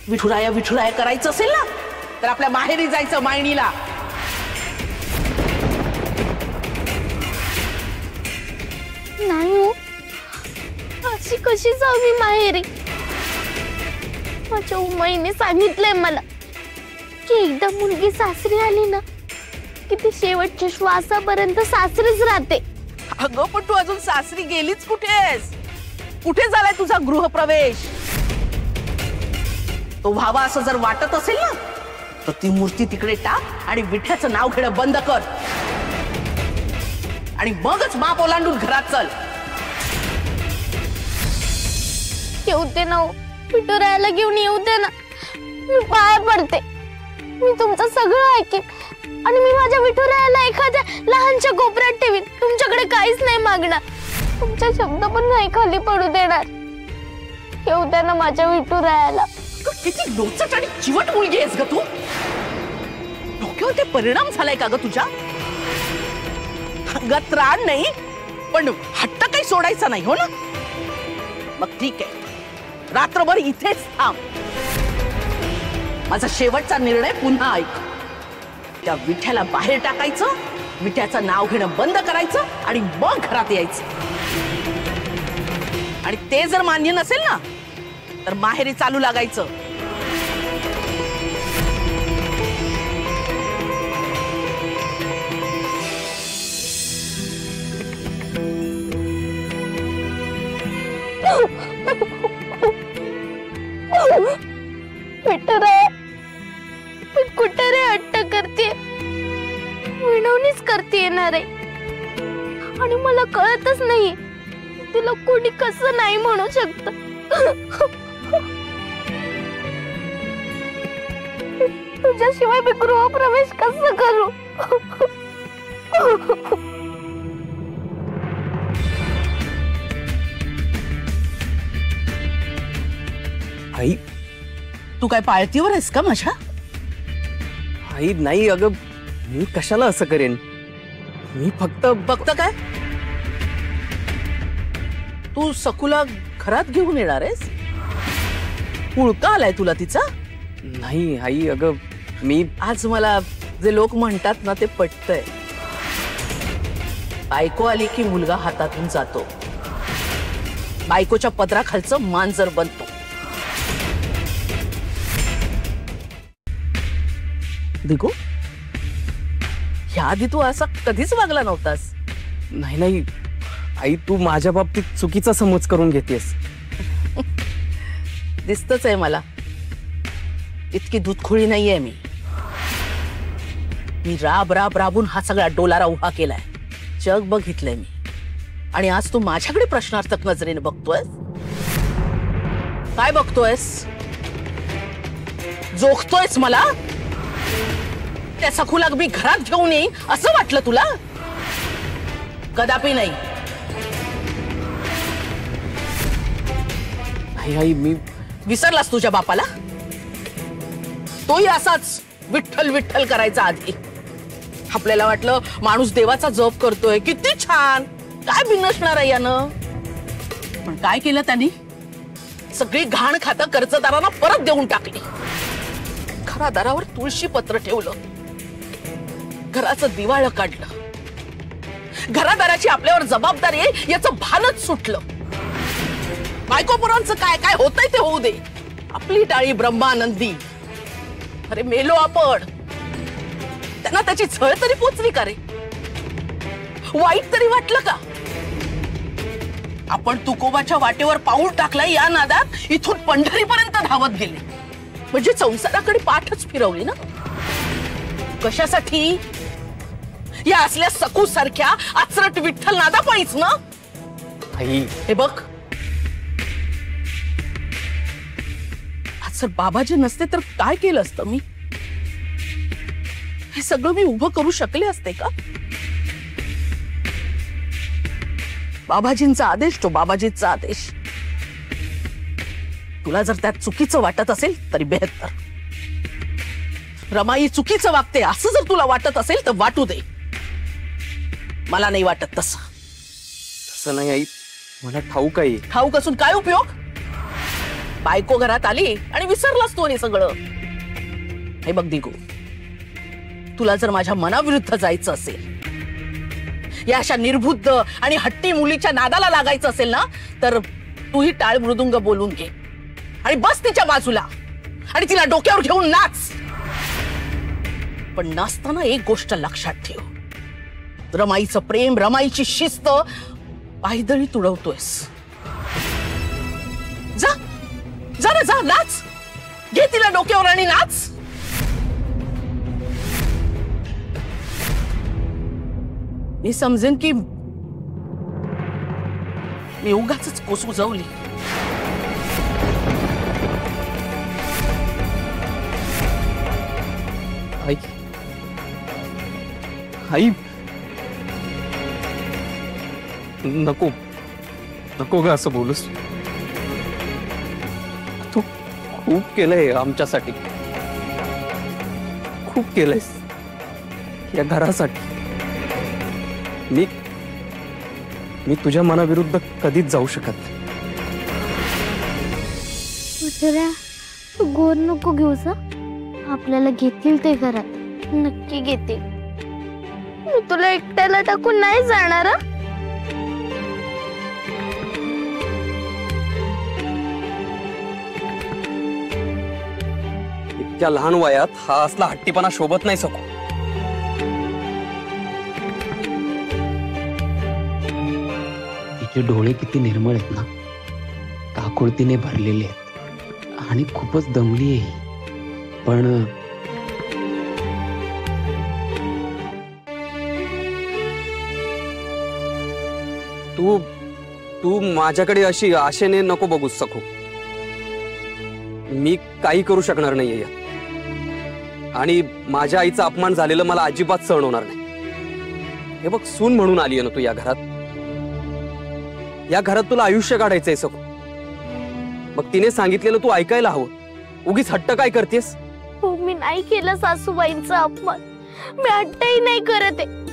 विठुराया विठुराया करायचं असेल ना तर आपल्या माहेरी जायचं मायणीला. नाही हो, अशी कशी जाऊ मी माहेरी? माझ्या उमाईने सांगितलंय मला की एकदा मुलगी सासरी आली ना की ती शेवटच्या श्वासापर्यंत सासरीच राहते. अगं पण तू अजून सासरी गेलीच कुठेस? कुठे झालाय तुझा गृहप्रवेश? तो व्हावा असं जर वाटत असेल ना तर ती मूर्ती तिकडे टाक आणि विठ्याचं नाव घेणं बंद कर आणि मगच बाप ओलांडून घरात चल. येऊ दे ना, विठुरायाला घेऊन येऊ दे ना. मी पाया पडते, मी तुमचं सगळं ऐकेन आणि मी माझ्या विठुरायाला एखाद्या लहानशा कोपऱ्यात ठेवीन. तुमच्याकडे काहीच नाही मागणार, तुमचा शब्द पण नाही खाली पडू देणार. येऊ दे ना माझ्या विठुरायाला. किती लोचट आणि चिवट मुलगी आहेस ग तू. डोक्यावर ते परिणाम झालाय का ग तुझ्या? अंगात त्राण नाही पण हट्ट काही सोडायचा नाही, हो ना? मग ठीक आहे, रात्रभर इथेच थांब. माझा शेवटचा निर्णय पुन्हा ऐक. त्या विठ्याला बाहेर टाकायचं, विठ्याचं नाव घेणं बंद करायचं आणि मग घरात यायचं. आणि ते जर मान्य नसेल ना तर माहेरी चालू लागायचं. विठुराया, मी कुठे रे हट्ट करते? विनवणीच करते येणार आहे आणि मला कळतच नाही तुला कोणी कसं नाही म्हणू शकत. तुझ्याशिवाय मी गृहप्रवेश कसं करू? आई, तू काय पाळतीवर आहेस का माझ्या? आई नाही, अगं मी कशाला असं करेन? मी फक्त काय तू सकुला घरात घेऊन येणार आहेस? उळका आलाय तुला तिचा? नाही आई, अगं मी आज मला जे लोक म्हणतात ना ते पटतंय. बायको आली की मुलगा हातातून जातो, बायकोच्या पदराखालचं मांजर बनतो. दिगो, ह्या आधी तू असा कधीच वागला नव्हतास. नाही नाही आई, तू माझ्या बाबतीत चुकीचा समज करून घेतेस. दिसतच आहे मला, इतकी दूधखोळी नाहीये मी. मी राब राब राबून हा सगळा डोलारा उभा केलाय, जग बघितलंय मी. आणि आज तू माझ्याकडे प्रश्नार्थक नजरेने बघतोयस. काय बघतोयस? जोखतोयस मला? त्या सखूला मी घरात घेऊन येईन असं वाटलं तुला? कदापि नाही. आई, मी विसरलास तुझ्या बापाला? तोही असाच विठ्ठल विठ्ठल करायचा आधी. आपल्याला वाटलं माणूस देवाचा जप करतोय, किती छान, काय बिनसणार आहे यानं. पण काय केलं त्यांनी? सगळी घाण खातं कर्जदारांना परत देऊन टाकली. घरादारावर तुळशी पत्र ठेवलं, घराचं दिवाळं काढलं. घरादाराची आपल्यावर जबाबदारी आहे याचं भानच सुटलं. बायकोपुरांचं काय काय होतंय ते होऊ दे, आपली टाळी ब्रह्मानंदी. अरे मेलो आपण, त्यांना त्याची झळ तरी पोचली का रे? वाईट तरी वाटलं का? आपण तुकोबाच्या वाटेवर पाऊल टाकलाय या नादात इथून पंढरीपर्यंत धावत गेले, म्हणजे संसाराकडे पाठच फिरवली ना. कशासाठी? या असल्या सकू सारख्या आचरट विठ्ठल नादापायीच ना. आई, हे बघ, आज जर बाबाजी नसते तर काय केलं असतं मी? हे सगळं मी उभं करू शकले असते का? बाबाजींचा आदेश तो बाबाजींचा आदेश. तुला जर त्यात चुकीचं वाटत असेल तरी बेहत्तर. रमाई चुकीचं वागते असं जर तुला वाटत असेल तर वाटू दे, मला नाही वाटत तसं. तसं नाही आई, मला ठाऊक आहे. ठाऊक असून काय उपयोग? बायको घरात आली आणि विसरलास तू हे सगळं. हे बघ दिगू, तुला जर माझ्या मनाविरुद्ध जायचं असेल, या अशा निर्बुद्ध आणि हट्टी मुलीच्या नादाला लागायचं असेल ना, तर तूही टाळ मृदुंग बोलून घे आणि बस तिच्या बाजूला आणि तिला डोक्यावर घेऊन नाच. पण नाचताना एक गोष्ट लक्षात ठेव, रमाईचं प्रेम, रमाईची शिस्त पायदळी तुडवतोयस. जा जा ना, जा नाच, घे तिला डोक्यावर आणि नाच. मी समजेन की मी उगाच कोसुजवली. आई, आई, नको नको ग असं बोलूस. तू खूप केलंय आमच्यासाठी, खूप केलंयस या घरासाठी. मी तुझ्या मनाविरुद्ध कधीच जाऊ शकत नाही. विठुराया, तू गोर नको घेऊस. आपल्याला घेतील ते घरात, नक्की घेतील. मी तुला एकट्याला टाकून नाही जाणार. इतक्या लहान वयात हा असला हट्टीपणा शोभत नाही सकू. तिचे डोळे किती निर्मळ आहेत ना, काकुळतीने भरलेले आहेत आणि खूपच दमली आहे. पण तू तू माझ्याकडे अशी आशेने नको बघू सकू. मी काही करू शकणार नाहीये यात, आणि माझ्या आईचा अपमान झालेलं मला अजिबात सहन होणार नाही. हे बघ, सून म्हणून आलीये ना तू या घरात. या घरात तुला आयुष्य काढायचंय सकू. मग तिने सांगितलेलं तू ऐकायला हवं. उगीच हट्ट काय करतेस? हो, मी नाही केलं सासूबाईंचा अपमान. मी हट्टही नाही करत आहे.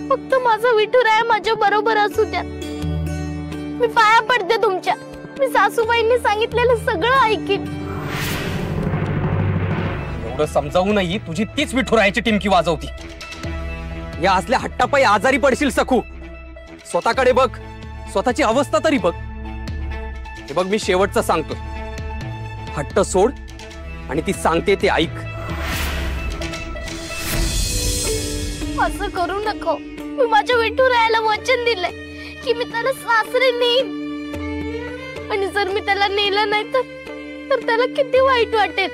फक्त माझा विठुराया माझ्या बरोबर असू द्या. मी पाया पडते तुमच्या. मी सासूबाईंनी सांगितलेलं सगळं ऐकीन. एवढं समजावूनही तुझी तीच विठुरायाची टिमकी वाजवती. या असल्या हट्टापायी आजारी पडशील सखू. स्वतःकडे बघ, स्वतःची अवस्था तरी बघ. हे बघ, मी शेवटचं सांगतो, हट्ट सोड आणि ती सांगते ते ऐक. असं करू नको. मी माझ्या विठुरायाला वचन दिलंय की मी त्याला सासरे नेईन, आणि जर मी त्याला नेलं नाही तर त्याला किती वाईट वाटेल.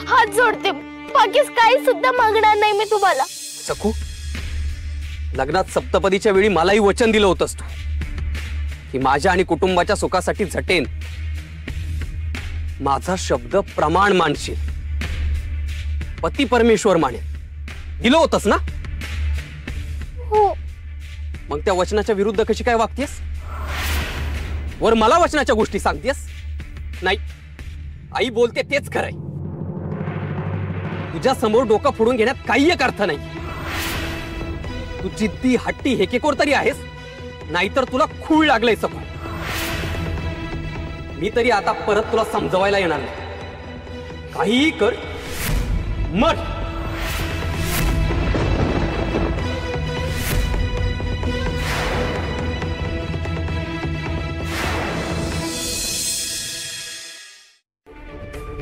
हात जोडते, बाकीच काही सुद्धा मागणार नाही मी तुम्हाला. सखू, लग्नात सप्तपदीच्या वेळी मलाही वचन दिलं होतंस तू की माझ्या आणि कुटुंबाच्या सुखासाठी झटेन. माझा शब्द प्रमाण मानशील, पती परमेश्वर मानेल, दिलं होतंस ना? हो. मग त्या वचनाच्या विरुद्ध कशी काय वागतेस? वर मला वचनाच्या गोष्टी सांगतेस? नाही, आई बोलते तेच खरंय. तुझ्या समोर डोकं फोडून घेण्यात काही एक अर्थ नाही. तू जिद्दी, हट्टी, हेकेखोर तरी आहेस, नाहीतर तुला खूळ लागलंय सकू. मी तरी आता परत तुला समजवायला येणार नाही. काहीही कर, मर.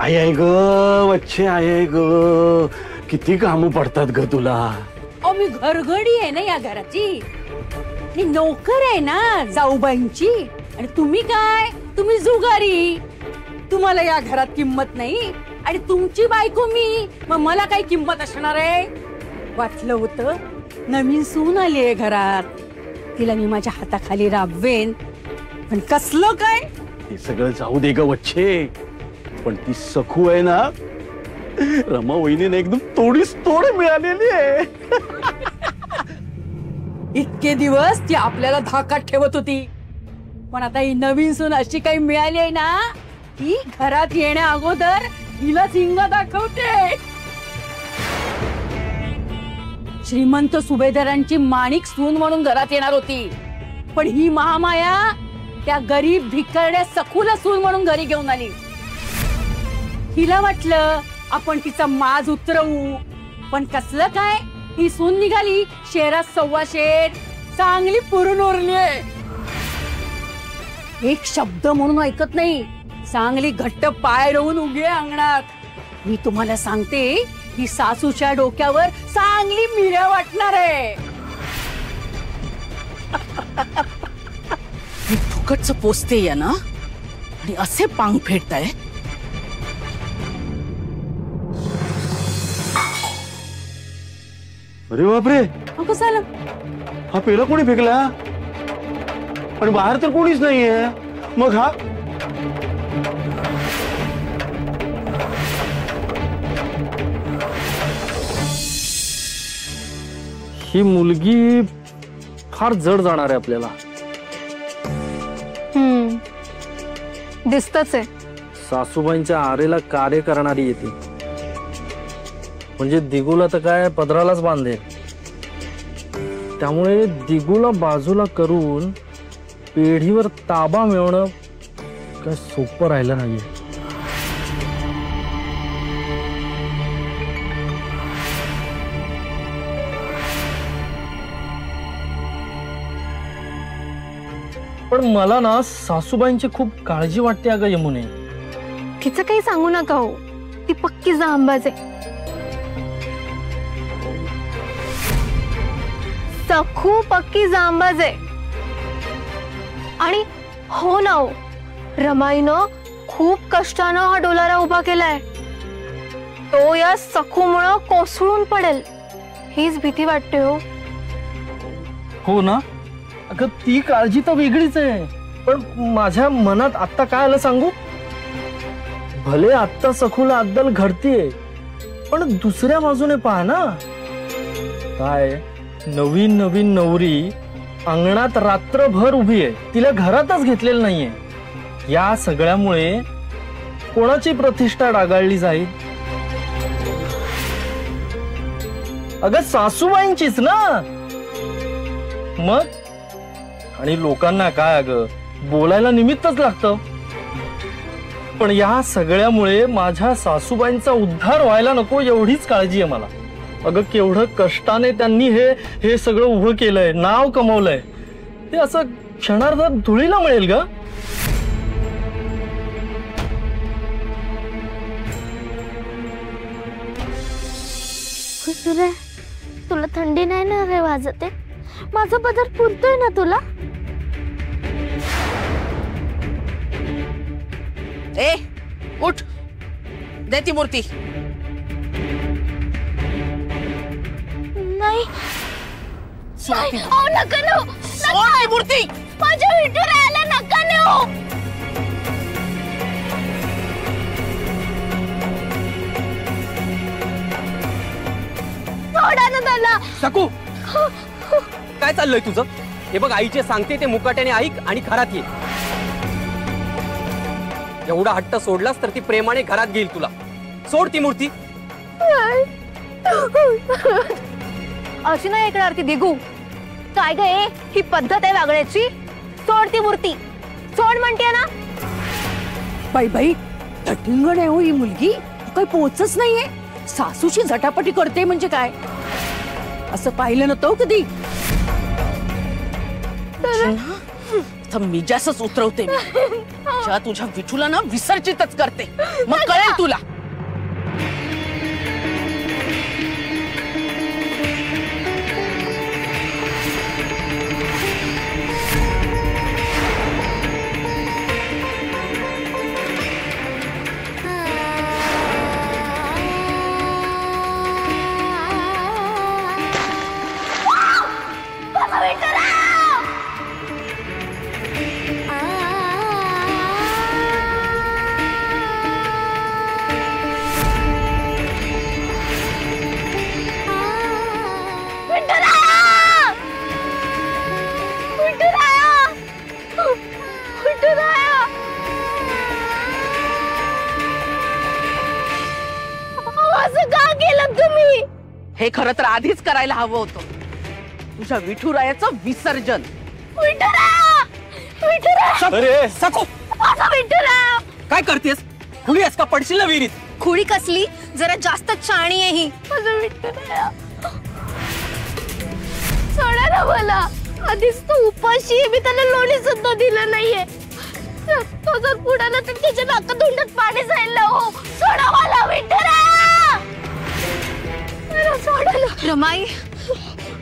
आई आहे ग वच्छे, आहे ग. किती कामं पडतात ग तुला. मी घरगडी आहे ना या घराची, मी नोकर आहे ना जाऊबाईंची. आणि तुम्ही काय, तुम्ही जुगारी. तुम्हाला या घरात किंमत नाही, आणि तुमची बायको मी, मग मला काही किंमत असणार आहे? वाटलं होतं नवीन सून आली आहे घरात, तिला मी माझ्या हाताखाली राबवेन, पण कसलं काय. हे सगळं जाऊ दे ग वच्छे, पण ती सखू आहे ना, रमा वहिनीने एकदम तोडीस तोड मिळालेली आहे. इतके दिवस ती आपल्याला धाकात ठेवत होती, पण आता ही नवीन सून अशी काही मिळाली आहे ना, ती घरात येण्या अगोदर हिला सिंग दाखवते. श्रीमंत सुभेदारांची माणिक सून म्हणून घरात येणार होती, पण ही महामाया त्या गरीब भिकारड्या सखूला सून म्हणून घरी घेऊन आली. हिला वाटलं आपण तिचा माज उतरवू, पण कसलं काय, ही सून निघाली शेरात 1.25 शेर, चांगली पुरून उरली. एक शब्द म्हणून ऐकत नाही, चांगली घट्ट पाय रोवून उभी आहे अंगणात. मी तुम्हाला सांगते, ही सासूच्या डोक्यावर चांगली मिऱ्या वाटणार आहे. मी फुकटच पोचते या ना, आणि असे पांग फेडताय. अरे बापरे, कसं झालं? हा पेला कोणी फेकला? आणि बाहेर तर कोणीच नाहीये. मग हा ही मुलगी फार जड जाणार आहे आपल्याला. दिसतच आहे. सासूबाईंच्या आरेला कार्य करणारी येते, म्हणजे दिगूला तर काय पदरालाच बांधेल. त्यामुळे दिगूला बाजूला करून पेढीवर ताबा मिळवणं काय सोपं राहिलं नाहीये. पण मला ना सासूबाईंची खूप काळजी वाटते अगं यमुने. तिचं काही सांगू नका हो, ती पक्की जांबाज आहे. सखू पक्की जांबाज आहे. आणि हो ना हो, रमाईनं खूप कष्टानं हा डोलारा उभा केलाय. तो या सखूमुळं कोसळून पडेल, हीच भीती वाटते हो. हो ना, अगं ती काळजी तर वेगळीच आहे. पण माझ्या मनात आत्ता काय आलं सांगू, भले आत्ता सखूला अद्दल घडतीये, पण दुसऱ्या बाजूने पहा ना, काय नवीन नवीन नवरी अंगणात रात्रभर उभी आहे, तिला घरातच घेतलेलं नाहीये. या सगळ्यामुळे कोणाची प्रतिष्ठा डागाळली जाईल? अगं सासूबाईंचीच ना. मग आणि लोकांना काय अगं बोलायला निमित्तच लागतं. पण या सगळ्यामुळे माझ्या सासूबाईंचा उद्धार व्हायला नको एवढीच काळजी आहे मला. अगं केवढं कष्टाने त्यांनी हे सगळं उभं केलंय, नाव कमवलंय, ते असं क्षणार्धात धुळीला मिळेल ग. खुसरे, तुला थंडी नाही ना रे वाजते? माझा पदर पुरतोय ना तुला? ए उठ, दे ती मूर्ती. नाही. नका नेऊ. सोड ती मूर्ती. माझ्या विठुरायाला नका नेऊ. सोडा ना त्याला. सकू, काय चाललंय तुझं? हे बघ, आईचे सांगते ते मुकाट्याने ऐक आणि घरात ये. एवढा हट्ट सोडलास तर ती प्रेमाने घरात घेईल तुला. सोड ती मूर्ती. अशी नाही ऐकणार ती दिगू. काय ग, ही पद्धत आहे वागण्याची? सोड ती मूर्ती, सोड म्हणते ना. बाई बाई, धटिंगण आहे हो ही मुलगी, काही पोचच नाहीये. सासूची झटापटी करते म्हणजे काय, असं पाहिलं नव्हतं कधी. मी जास्तच उतरवते. तुझ्या विठूला ना विसर्जितच करते, मग कळेल तुला. हे खरं तर आधीच करायला हवं होतं. तुझ्या विठुरायाचं विसर्जन. अरे सखू काय करतेस? खुली आहेस का? पडशील ना विहिरीत. खुडी कसली, जरा जास्त चाणी आहे ही. सोडा ना मला, आधीच तो उपाशी आहे, मी त्याला लोणी सुद्धा दिलं नाहीये. तो जर पुढाला तर त्याच्या नाकातोंडात पाणी जाईल. हो सोडा मला विठ्ठला, सोडा ना. रमाई,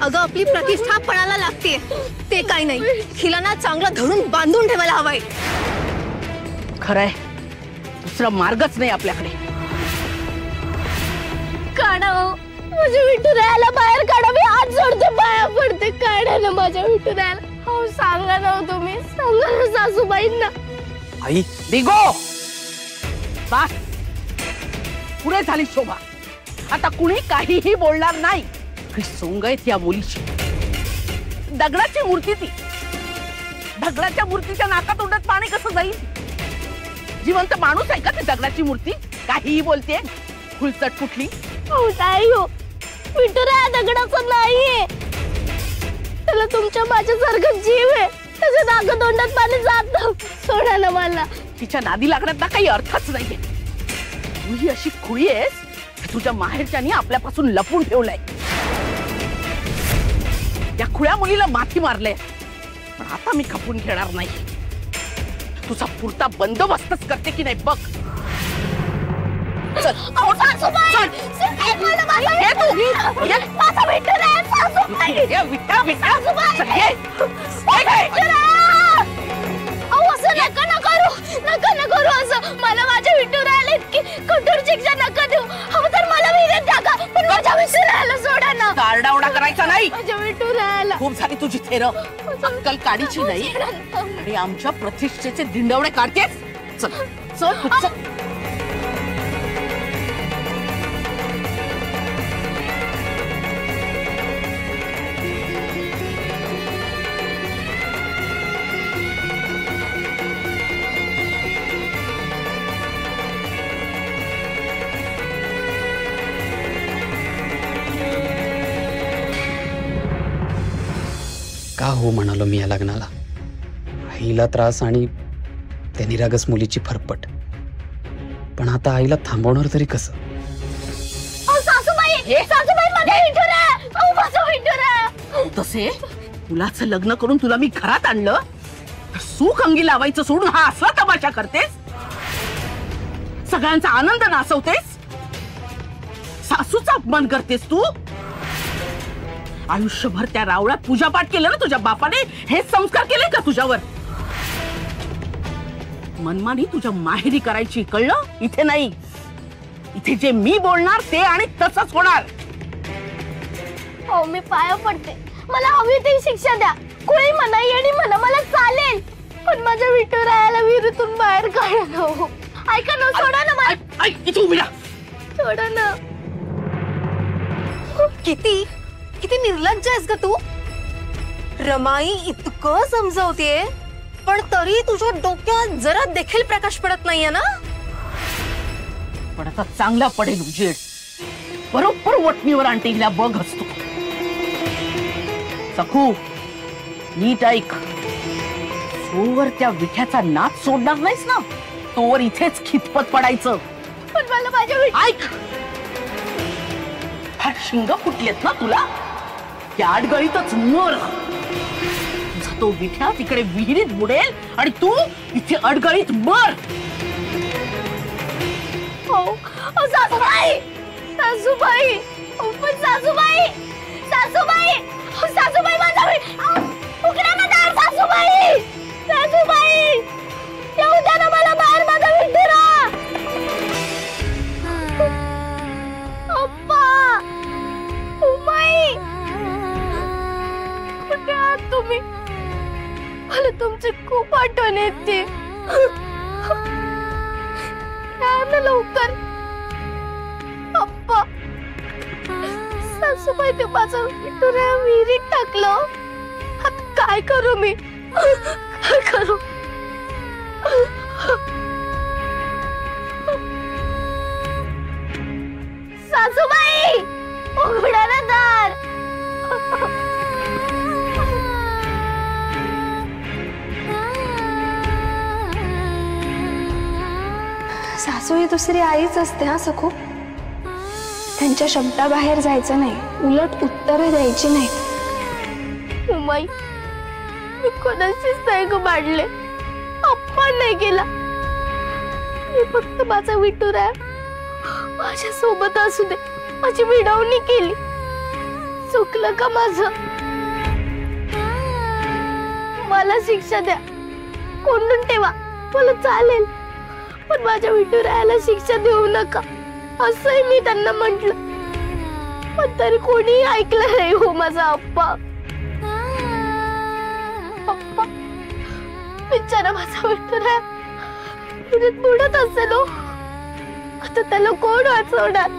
अगं आपली प्रतिष्ठा पणाला लागते, ते काय नाही. हिला ना चांगलं धरून बांधून ठेवायला हवाय. खरंय, दुसरा मार्गच नाही आपल्याकडे. काढा माझ्या विठुरायाला बाहेर काढा, मी हात जोडते, पाया पडते. काढा ना माझ्या विठुरायाला. हो सांगा ना, तुम्ही सांगा ना सासूबाईंना. आई बिगो बस, पुरे झाली शोभा. आता कुणी काहीही बोलणार नाही. सोंग आहे त्या मुलीची. दगडाची मूर्ती ती. दगडाच्या मूर्तीच्या नाकातोंडात पाणी कसं जाईल? जिवंत माणूस आहे का ती दगडाची मूर्ती? काहीही बोलते, फुलचट कुठली. नाही हो, विठुराया दगडाचा नाहीये. त्याला तुमच्या माझ्यासारखं जीव आहे. त्याच्या नाकातोंडात पाणी जात. सोडा ना मला. तिच्या नादी लागण्यात ना काही अर्थच नाहीये. तू ही अशी खुळी आहेस, तुझ्या माहेरच्यानी आपल्यापासून लपून ठेवलंय. या खुळ्या मुलीला माथी मारलंय, पण आता मी खपून घेणार नाही. तुझा पुरता बंदोबस्तच करते की नाही बघ. चल. मला माझ्या विठुरायाला इतकी कठोर शिक्षा नका देऊ. हवं तर मला विहिरीत टाका, पण माझ्या विठुरायाला सोडा ना. आरडाओरडा करायचा नाही. माझ्या विठुरायाला खूप झाली तुझी थेर. अक्कल काढीची नाही आणि आमच्या प्रतिष्ठेचे दिंडवडे काढतेस. चल चल चल. का हो म्हणालो मी या लग्नाला. आईला त्रास आणि त्या निरागस मुलीची फरफट. पण आता आईला थांबवणार तरी कसं? तसे मुलाचं लग्न करून तुला मी घरात आणलं, सुख अंगी लावायचं सोडून हा असला तमाशा करतेस. सगळ्यांचा आनंद नासवतेस. सासूचा अपमान करतेस तू. आयुष्यभर त्या रावळात पूजापाठ केलं ना तुझ्या बापाने. हे संस्कार केले का तुझ्यावर? मनमानी तुझ्या माहेरी करायची, कळलं? इथे नाही. इथे जे मी बोलणार ते आणि तसंच होणार. हो मी पाया पडते, मला हवी ती शिक्षा द्या. कोणी म्हणा येणी म्हणा, मला चालेल, पण माझ्या विठुरायाला विहिरीतून बाहेर काढा ना. हो ऐका ना, सोडा ना मला. इथे उभी राहा. सोडा ना. किती किती निर्लज्ज आहेस ग तू. रमाई इतकं समजावतेय, पण तरी तुझ्या डोक्यात जरा देखील प्रकाश पडत नाहीये ना. पण आता चांगला पडेल उजेड. बरोबर वटणीवर आणतेला बघ असतो. सखू नीट ऐक. जोवर त्या विठ्याचा नाच सोडणार नाहीस ना, तोवर इथेच खितपत पडायचं. पण मला माझ्या ऐक, शिंग फुटलेत ना तुला, त्या अडगळीतच मर. तुझा तो विठ्या तिकडे विहिरीत बुडेल आणि तू इथे अडगळीत मर. हो सासूबाई, सासूबाई, पण सासूबाई, सासूबाई, सासूबाई माझा उघडा ना दार. सासूबाई, सासूबाई, येऊ द्या ना मला बाहेर. माझा विठुरा. अप्पा, उमाई, कुठे आहात तुम्ही? मला तुमची खूप आठवण येते. ना लवकर. अप्पा, सासूबाई ते माझं विठुरा विहिरीत टाकलं. आता काय करू मी? काय करू? सासूबाई, उघडा ना दार. सासू ही दुसरी आईच असते हा सखू. त्यांच्या शब्दाबाहेर जायचं नाही, उलट उत्तरं द्यायची नाही. उमाई, मी कोणाशीच नाही ग भांडले, अपमान नाही केला. मी फक्त माझा विठुराया माझ्या सोबत असू दे माझी विडवणी केली. चुकलं का माझं? मला शिक्षा द्या, कोंडून ठेवा, मला चालेल, पण माझ्या विठुरायाला शिक्षा देऊ नका असंही मी त्यांना म्हटलं. पण तरी कोणी ऐकलं नाही हो माझा अप्पा. अप्पा, बिचारा माझा विठुराया बुडत असेल हो. आता त्याला कोण वाचवणार?